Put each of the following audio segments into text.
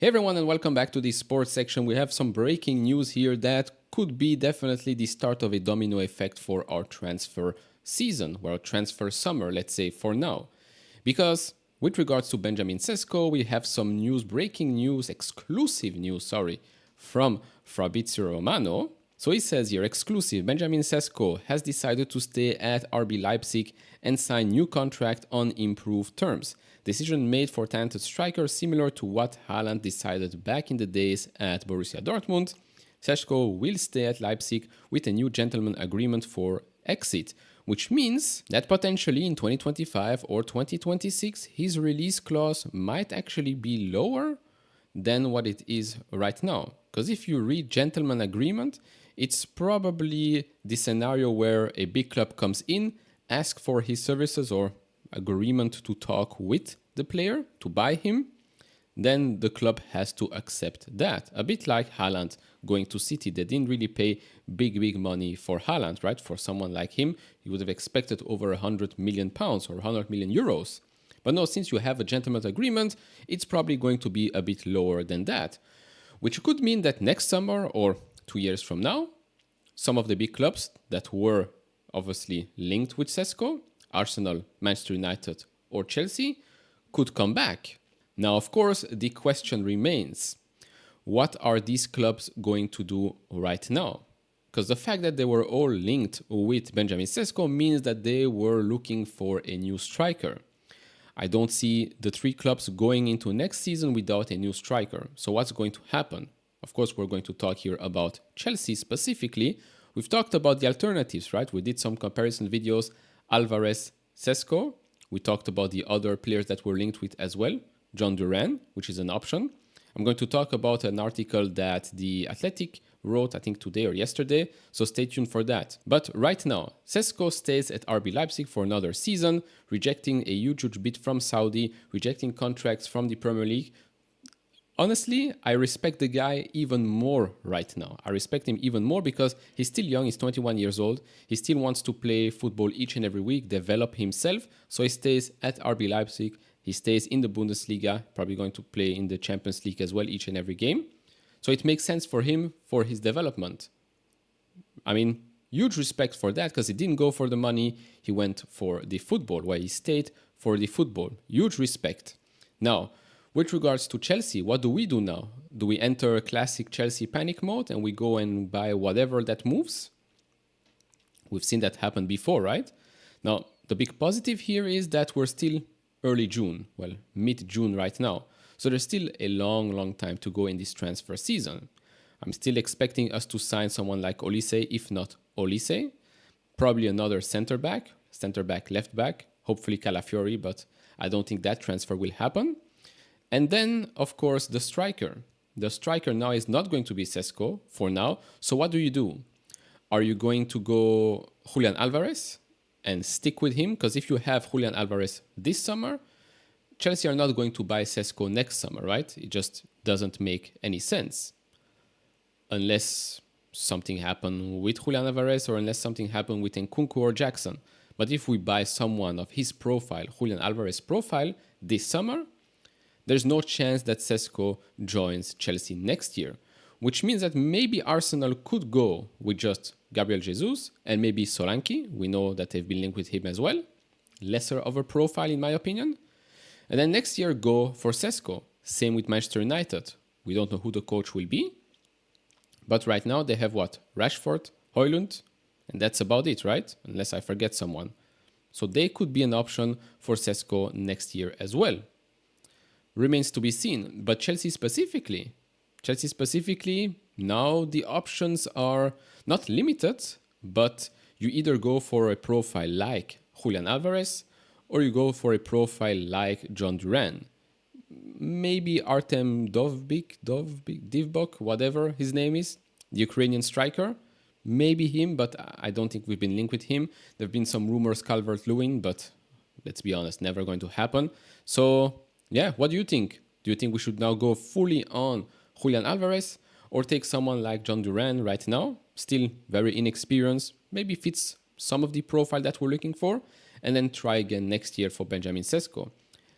Hey everyone, and welcome back to the sports section. We have some breaking news here that could be definitely the start of a domino effect for our transfer season, or our transfer summer, let's say for now. Because with regards to Benjamin Sesko, we have some news, exclusive news, from Fabrizio Romano. So he says here, exclusive, Benjamin Sesko has decided to stay at RB Leipzig and sign new contract on improved terms. Decision made for talented striker similar to what Haaland decided back in the days at Borussia Dortmund. Sesko will stay at Leipzig with a new gentleman agreement for exit, which means that potentially in 2025 or 2026 his release clause might actually be lower than what it is right now. Because if you read gentleman agreement, it's probably the scenario where a big club comes in, asks for his services or agreement to talk with the player, to buy him, then the club has to accept that. A bit like Haaland going to City. They didn't really pay big money for Haaland, right? For someone like him, you would have expected over £100 million or 100 million euros. But no, since you have a gentleman's agreement, it's probably going to be a bit lower than that, which could mean that next summer or 2 years from now, some of the big clubs that were obviously linked with Sesko, Arsenal, Manchester United, or Chelsea, could come back. Now, of course, the question remains, what are these clubs going to do right now? Because the fact that they were all linked with Benjamin Sesko means that they were looking for a new striker. I don't see the three clubs going into next season without a new striker. So what's going to happen? Of course, we're going to talk here about Chelsea specifically. We've talked about the alternatives, right? We did some comparison videos, Alvarez, Sesko. We talked about the other players that were linked with as well, Jhon Duran, which is an option. I'm going to talk about an article that the Athletic wrote, I think today or yesterday, so stay tuned for that. But right now, Sesko stays at RB Leipzig for another season, rejecting a huge bid from Saudi, rejecting contracts from the Premier League. Honestly, I respect the guy even more right now. I respect him even more because he's still young, he's 21 years old. He still wants to play football each and every week, develop himself. So he stays at RB Leipzig. He stays in the Bundesliga, probably going to play in the Champions League as well each and every game. So it makes sense for him, for his development. I mean, huge respect for that because he didn't go for the money. He went for the football, where he stayed for the football. Huge respect. Now, with regards to Chelsea, what do we do now? Do we enter a classic Chelsea panic mode and we go and buy whatever that moves? We've seen that happen before, right? Now, the big positive here is that we're still early June, well, mid-June right now. So there's still a long time to go in this transfer season. I'm still expecting us to sign someone like Olise, if not Olise. Probably another center back, left back, hopefully Calafiori, but I don't think that transfer will happen. And then, of course, the striker. The striker now is not going to be Sesko for now. So what do? Are you going to go Julian Alvarez and stick with him? Because if you have Julian Alvarez this summer, Chelsea are not going to buy Sesko next summer, right? It just doesn't make any sense. Unless something happened with Julian Alvarez or unless something happened with Nkunku or Jackson. But if we buy someone of his profile, Julian Alvarez profile, this summer, there's no chance that Sesko joins Chelsea next year, which means that maybe Arsenal could go with just Gabriel Jesus and maybe Solanke. We know that they've been linked with him as well. Lesser of a profile, in my opinion. And then next year, go for Sesko. Same with Manchester United. We don't know who the coach will be. But right now, they have what? Rashford, Højlund, and that's about it, right? Unless I forget someone. So they could be an option for Sesko next year as well. Remains to be seen. But Chelsea specifically, now the options are not limited, but you either go for a profile like Julian Alvarez or you go for a profile like Jhon Duran. Maybe Artem Divbok, whatever his name is, the Ukrainian striker. Maybe him, but I don't think we've been linked with him. There have been some rumors, Calvert-Lewin, but let's be honest, never going to happen. So, yeah, what do you think? Do you think we should now go fully on Julian Alvarez or take someone like Jhon Duran right now? Still very inexperienced, maybe fits some of the profile that we're looking for, and then try again next year for Benjamin Sesko.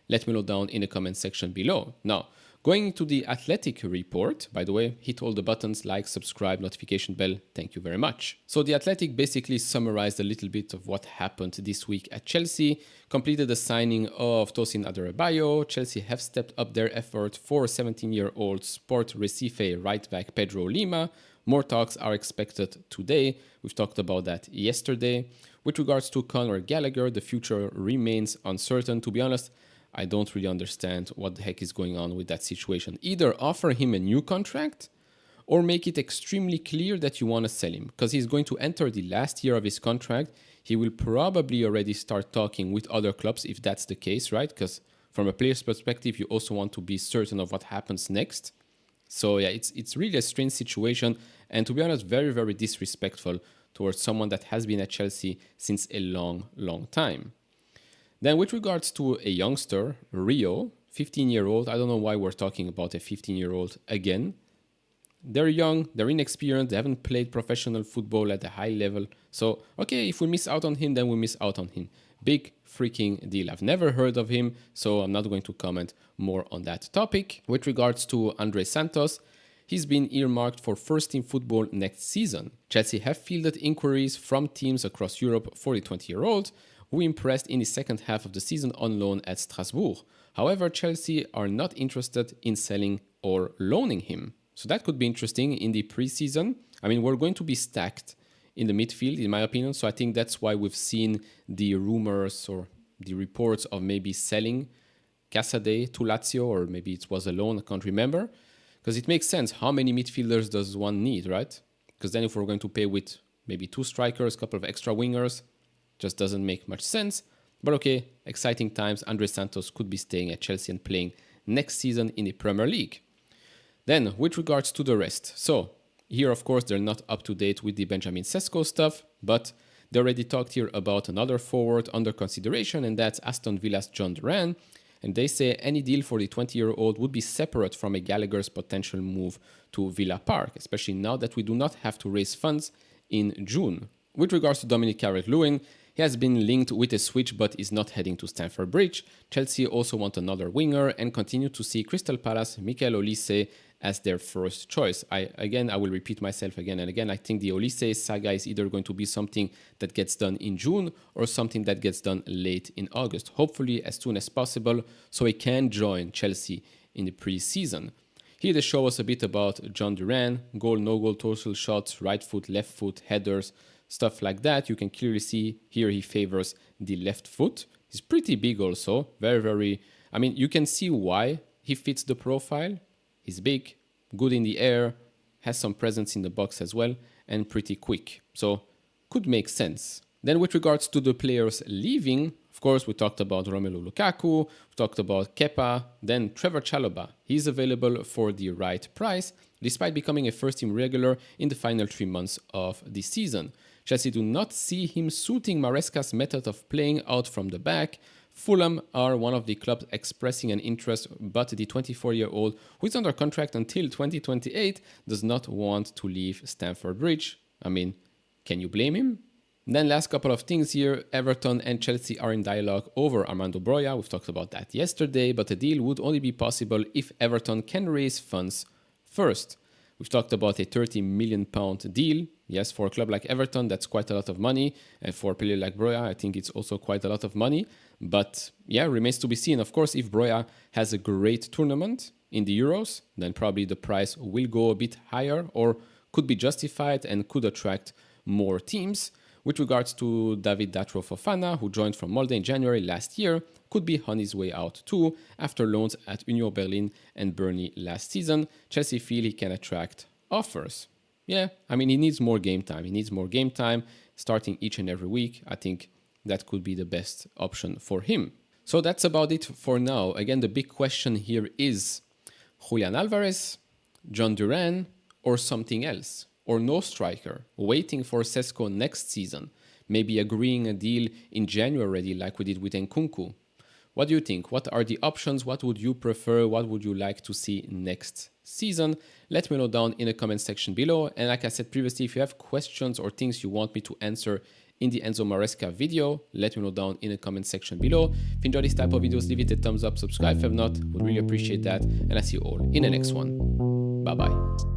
Let me know down in the comment section below. Now, Going into the Athletic report, by the way, hit all the buttons, like, subscribe, notification bell, thank you very much. So the Athletic basically summarized a little bit of what happened this week at Chelsea, completed the signing of Tosin Adarabioyo. Chelsea have stepped up their effort for 17-year-old Sport Recife right back Pedro Lima. More talks are expected today. We've talked about that yesterday. With regards to Conor Gallagher, the future remains uncertain. To be honest, I don't really understand what the heck is going on with that situation. Either offer him a new contract or make it extremely clear that you want to sell him, because he's going to enter the last year of his contract. He will probably already start talking with other clubs if that's the case, right? Because from a player's perspective, you also want to be certain of what happens next. So yeah, it's really a strange situation, and to be honest, very, very disrespectful towards someone that has been at Chelsea since a long, long time. Then with regards to a youngster, Rio, 15-year-old, I don't know why we're talking about a 15-year-old again. They're young, they're inexperienced, they haven't played professional football at a high level. So, okay, if we miss out on him, then we miss out on him. Big freaking deal. I've never heard of him, so I'm not going to comment more on that topic. With regards to Andre Santos, he's been earmarked for first-team football next season. Chelsea have fielded inquiries from teams across Europe for the 20-year-old, who impressed in the second half of the season on loan at Strasbourg. However, Chelsea are not interested in selling or loaning him. So that could be interesting in the preseason. I mean, we're going to be stacked in the midfield, in my opinion. So I think that's why we've seen the rumors or the reports of maybe selling Casade to Lazio, or maybe it was a loan, I can't remember. Because it makes sense. How many midfielders does one need, right? Because then if we're going to pay with maybe 2 strikers, a couple of extra wingers, just doesn't make much sense. But okay, exciting times. Andre Santos could be staying at Chelsea and playing next season in the Premier League. Then, with regards to the rest. So, here, of course, they're not up to date with the Benjamin Sesko stuff, but they already talked here about another forward under consideration, and that's Aston Villa's Jhon Duran. And they say any deal for the 20-year-old would be separate from a Gallagher's potential move to Villa Park, especially now that we do not have to raise funds in June. With regards to Dominic Calvert-Lewin, he has been linked with a switch but is not heading to Stamford Bridge. Chelsea also want another winger and continue to see Crystal Palace Mikel Olise as their first choice. I will repeat myself again and again. I think the Olise saga is either going to be something that gets done in June or something that gets done late in August. Hopefully as soon as possible so he can join Chelsea in the pre-season. Here they show us a bit about Jhon Duran, goal, no goal, total shots, right foot, left foot, headers, stuff like that. You can clearly see here he favors the left foot. He's pretty big also, very, I mean, you can see why he fits the profile. He's big, good in the air, has some presence in the box as well, and pretty quick. So, could make sense. Then with regards to the players leaving, of course, we talked about Romelu Lukaku, we talked about Kepa, then Trevor Chalobah. He's available for the right price, despite becoming a first-team regular in the final 3 months of the season. Chelsea do not see him suiting Maresca's method of playing out from the back. Fulham are one of the clubs expressing an interest, but the 24-year-old, who is under contract until 2028, does not want to leave Stamford Bridge. I mean, can you blame him? Then last couple of things here, Everton and Chelsea are in dialogue over Armando Broja. We've talked about that yesterday, but a deal would only be possible if Everton can raise funds first. We've talked about a £30 million deal. Yes, for a club like Everton, that's quite a lot of money. And for a player like Broja, I think it's also quite a lot of money. But yeah, remains to be seen. Of course, if Broja has a great tournament in the Euros, then probably the price will go a bit higher or could be justified and could attract more teams. With regards to David Datro Fofana, who joined from Molde in January last year, could be on his way out too after loans at Union Berlin and Burnley last season. Chelsea feel he can attract offers. Yeah, I mean, he needs more game time. He needs more game time, starting each and every week. I think that could be the best option for him. So that's about it for now. Again, the big question here is Julian Alvarez, Jhon Duran, or something else? Or no striker, waiting for Sesko next season, maybe agreeing a deal in January already like we did with Nkunku. What do you think? What are the options? What would you prefer? What would you like to see next season? Let me know down in the comment section below. And like I said previously, if you have questions or things you want me to answer in the Enzo Maresca video? Let me know down in the comment section below. If you enjoy this type of videos, leave it a thumbs up, subscribe if you have not, would really appreciate that, and I see you all in the next one. Bye bye.